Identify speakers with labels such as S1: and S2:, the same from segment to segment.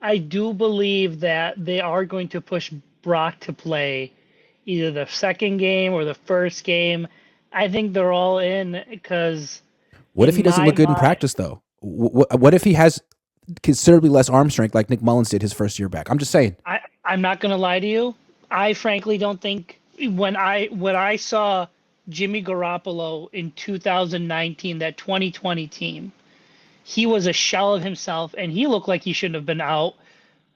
S1: I do believe that they are going to push Brock to play either the second game or the first game. I think they're all in because
S2: What if
S1: in
S2: he doesn't
S1: my
S2: look good in
S1: mind,
S2: practice though? What if he has considerably less arm strength like Nick Mullins did his first year back? I'm just saying.
S1: I'm not going to lie to you. I frankly don't think when I saw Jimmy Garoppolo in 2019, that 2020 team, he was a shell of himself, and he looked like he shouldn't have been out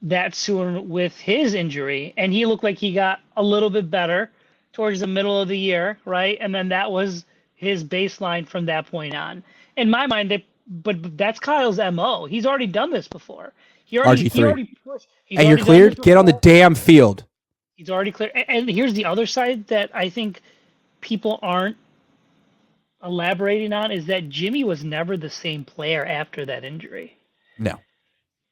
S1: that soon with his injury, and he looked like he got a little bit better towards the middle of the year, right? And then that was his baseline from that point on. In my mind, but that's Kyle's MO. He's already done this before. He
S2: RG3.
S1: already pushed. He's
S2: Hey, you're
S1: already done this
S2: cleared. Get on the
S1: before.
S2: damn field.
S1: He's already clear. And here's the other side that I think people aren't elaborating on is that Jimmy was never the same player after that injury.
S2: No,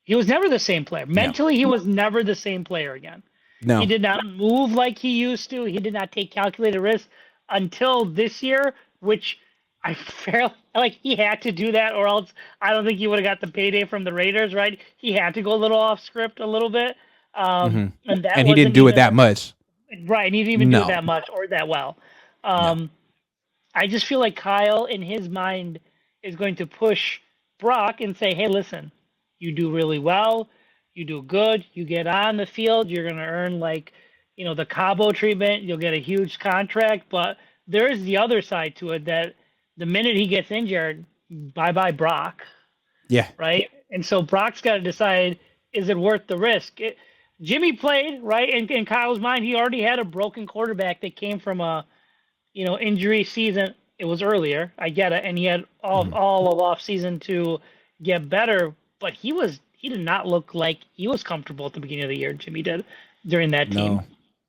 S1: He was never the same player.
S2: no,
S1: Mentally, he was never the same player again. He
S2: no.
S1: did not move like he used to. He did not take calculated risks until this year, which I fairly like. He had to do that, or else I don't think he would have got the payday from the Raiders. Right? He had to go a little off script a little bit,
S2: Hmm.
S1: and that
S2: And he didn't
S1: wasn't
S2: do it
S1: even
S2: that much.
S1: right. And he didn't even do it
S2: No,
S1: that much or that well.
S2: no.
S1: Um, I just feel like Kyle, in his mind, is going to push Brock and say, "Hey, listen, you do really well, you do good, you get on the field, you're going to earn like, the Cabo treatment, you'll get a huge contract." But there is the other side to it that the minute he gets injured, bye bye Brock,
S2: Yeah,
S1: right? And so Brock's got to decide, is it worth the risk? Jimmy played, right? In Kyle's mind, he already had a broken quarterback that came from a injury season. It was earlier. I get it, and he had
S2: mhm.
S1: all of off season to get better. But he did not look like he was comfortable at the beginning of the year. Jimmy did during that team.
S2: No,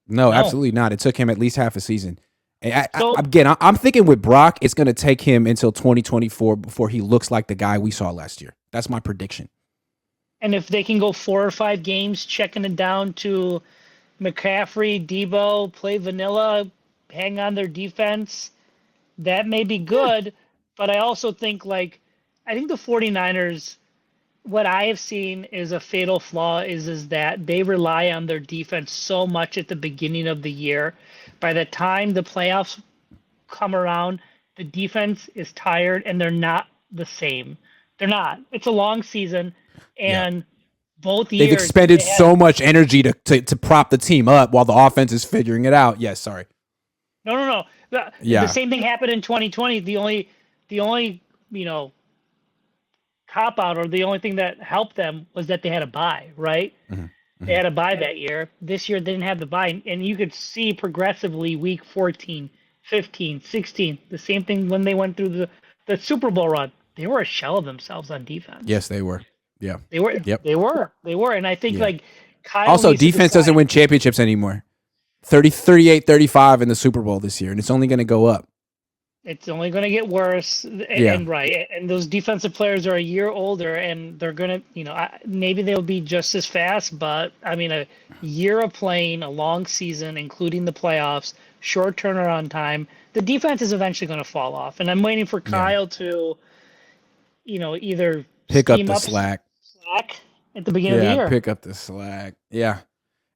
S2: no,
S1: No.
S2: absolutely not. It took him at least half a season. And
S1: So
S2: again, I'm thinking with Brock, it's going to take him until 2024 before he looks like the guy we saw last year. That's my prediction.
S1: and if they can go 4 or 5 games, checking it down to McCaffrey, Debo, play vanilla, hang on their defense, that may be
S2: Yeah,
S1: good. But I also think I think the 49ers, what I have seen is a fatal flaw is that they rely on their defense so much at the beginning of the year. By the time the playoffs come around, the defense is tired and they're not the same. They're not. It's a long season,
S2: yeah.
S1: and both
S2: They've
S1: years
S2: expended
S1: they had
S2: so much energy to prop the team up while the offense is figuring it out. Yes, sorry.
S1: no. The
S2: Yeah.
S1: same thing happened in 2020. The only cop out, or the only thing that helped them, was that they had a bye, right?
S2: Hmm.
S1: They
S2: Hmm.
S1: had a bye that year. This year they didn't have the bye, and you could see progressively week 14, 15, 16, the same thing when they went through the Super Bowl run. They were a shell of themselves on defense.
S2: Yes, they were. Yeah.
S1: They were,
S2: Yep.
S1: and I think
S2: Yeah.
S1: Kyle
S2: Also,
S1: needs to
S2: defense doesn't
S1: decide.
S2: win championships anymore. 30, 38, 35 in the Super Bowl this year, and it's only going to go up.
S1: It's only going to get worse,
S2: Yeah.
S1: and right, and those defensive players are a year older, and they're going to, maybe they'll be just as fast, but I mean, a year of playing, a long season, including the playoffs, short turnaround time, the defense is eventually going to fall off, and I'm waiting for
S2: Yeah.
S1: Kyle to, either
S2: Pick up
S1: scheme
S2: the
S1: up
S2: slack.
S1: slack at the beginning of the
S2: Yeah,
S1: year.
S2: pick up the slack. Yeah.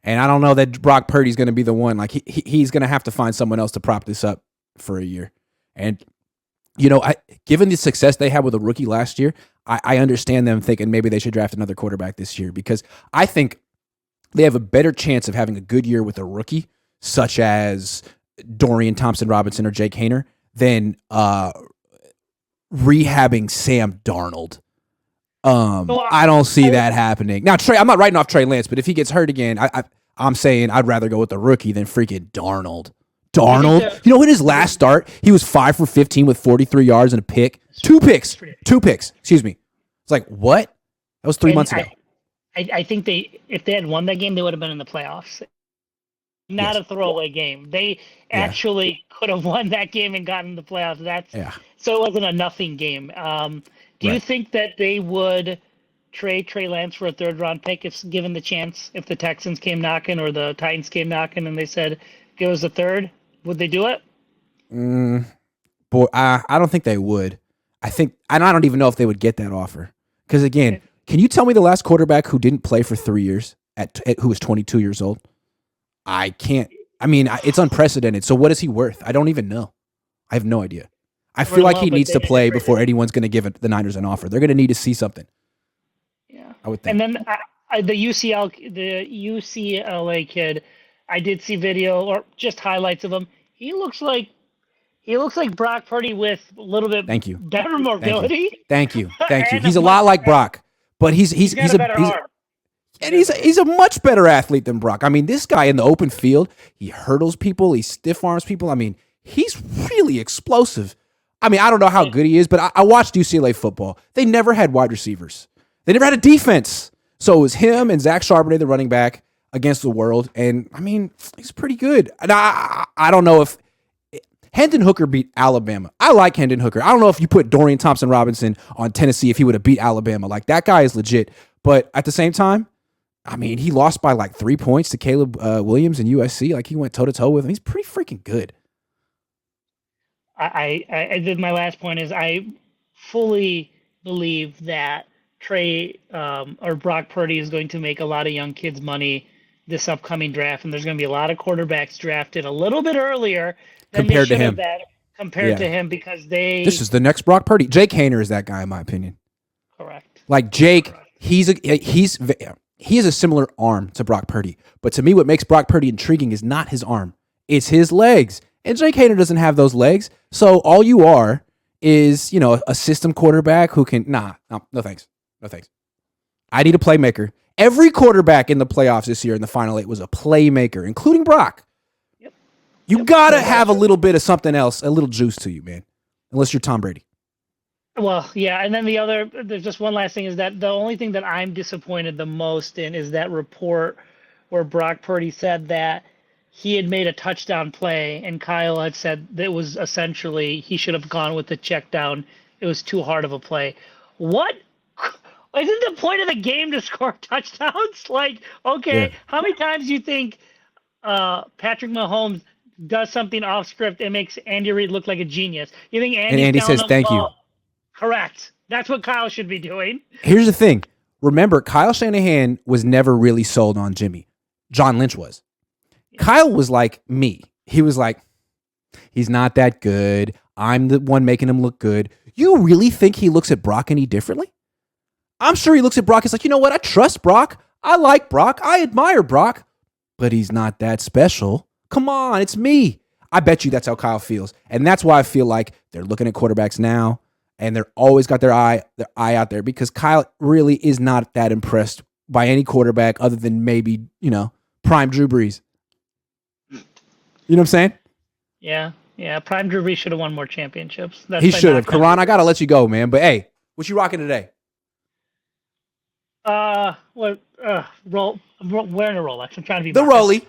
S2: And I don't know that Brock Purdy's going to be the one. Like he's going to have to find someone else to prop this up for a year. And given the success they had with a rookie last year, I understand them thinking maybe they should draft another quarterback this year, because I think they have a better chance of having a good year with a rookie, such as Dorian Thompson Robinson or Jake Hayner, than rehabbing Sam Darnold.
S1: So
S2: I don't see
S1: I,
S2: that happening. Now, I'm not writing off Trey Lance, but if he gets hurt again, I'm saying I'd rather go with the rookie than freaking Darnold.
S1: I think
S2: Darnold, in his last start, he was 5 for 15 with 43 yards and a pick. Two picks. Two picks. Excuse me. It's like, what? That was 3 months ago.
S1: I think if they had won that game, they would have been in the playoffs. Not
S2: Yes.
S1: a throwaway game. They
S2: Yeah.
S1: actually could have won that game and gotten the playoffs.
S2: Yeah.
S1: So it wasn't a nothing game. Do you
S2: Right.
S1: think that they would trade Trey Lance for a third round pick if given the chance? If the Texans came knocking or the Titans came knocking and they said give us a third, would they do it?
S2: Boy, I don't think they would. I don't even know if they would get that offer. Because again, Can you tell me the last quarterback who didn't play for 3 years who was 22 years old? I can't. I mean, it's unprecedented. So what is he worth? I don't even know. I have no idea. I feel like he needs to play before anyone's going to give the Niners an offer. They're going to need to see something.
S1: Yeah,
S2: I would think.
S1: And then the UCLA kid, I did see video or just highlights of him. He looks like Brock Purdy with a little bit better mobility.
S2: Thank you. He's a lot like Brock, but he's a better arm. And he's a much better athlete than Brock. I mean, this guy in the open field, he hurdles people, he stiff arms people. I mean, he's really explosive. I mean, I don't know how good he is, but I watched UCLA football. They never had wide receivers. They never had a defense. So it was him and Zach Charbonnet, the running back, against the world. And, I mean, he's pretty good. And I don't know if Hendon Hooker beat Alabama. I like Hendon Hooker. I don't know if you put Dorian Thompson-Robinson on Tennessee if he would have beat Alabama. Like, that guy is legit. But at the same time, I mean, he lost by like 3 points to Caleb Williams in USC. Like, he went toe-to-toe with him. He's pretty freaking good.
S1: I did. My last point is I fully believe that Brock Purdy is going to make a lot of young kids money this upcoming draft, and there's going to be a lot of quarterbacks drafted a little bit earlier than
S2: compared to him.
S1: To him, because this
S2: is the next Brock Purdy. Jake Haener is that guy, in my opinion.
S1: Correct.
S2: Like Jake, he has a similar arm to Brock Purdy, but to me, what makes Brock Purdy intriguing is not his arm; it's his legs. And Jake Haener doesn't have those legs, so all you are is, a system quarterback who can. No thanks. I need a playmaker. Every quarterback in the playoffs this year in the Final Eight was a playmaker, including Brock. Yep. You gotta have a little bit of something else, a little juice to you, man. Unless you're Tom Brady.
S1: Well, yeah, and then there's just one last thing, is that the only thing that I'm disappointed the most in is that report where Brock Purdy said that he had made a touchdown play, and Kyle had said that it was essentially he should have gone with the check down. It was too hard of a play. What? Isn't the point of the game to score touchdowns? Like, okay, How many times do you think Patrick Mahomes does something off script and makes Andy Reid look like a genius? You think
S2: Andy says thank you?
S1: Correct. That's what Kyle should be doing.
S2: Here's the thing. Remember, Kyle Shanahan was never really sold on Jimmy. John Lynch was. Kyle was like me. He was like, he's not that good. I'm the one making him look good. You really think he looks at Brock any differently? I'm sure he looks at Brock. He's like, you know what? I trust Brock. I like Brock. I admire Brock. But he's not that special. Come on, it's me. I bet you that's how Kyle feels. And that's why I feel like they're looking at quarterbacks now, and they're always got their eye out there, because Kyle really is not that impressed by any quarterback other than maybe, prime Drew Brees. You know what I'm saying?
S1: Yeah. Prime Drew Brees should have won more championships.
S2: He should have. Karan, I got to let you go, man. But hey, what you rocking today?
S1: I'm wearing a Rolex. I'm trying to be
S2: the Rolly.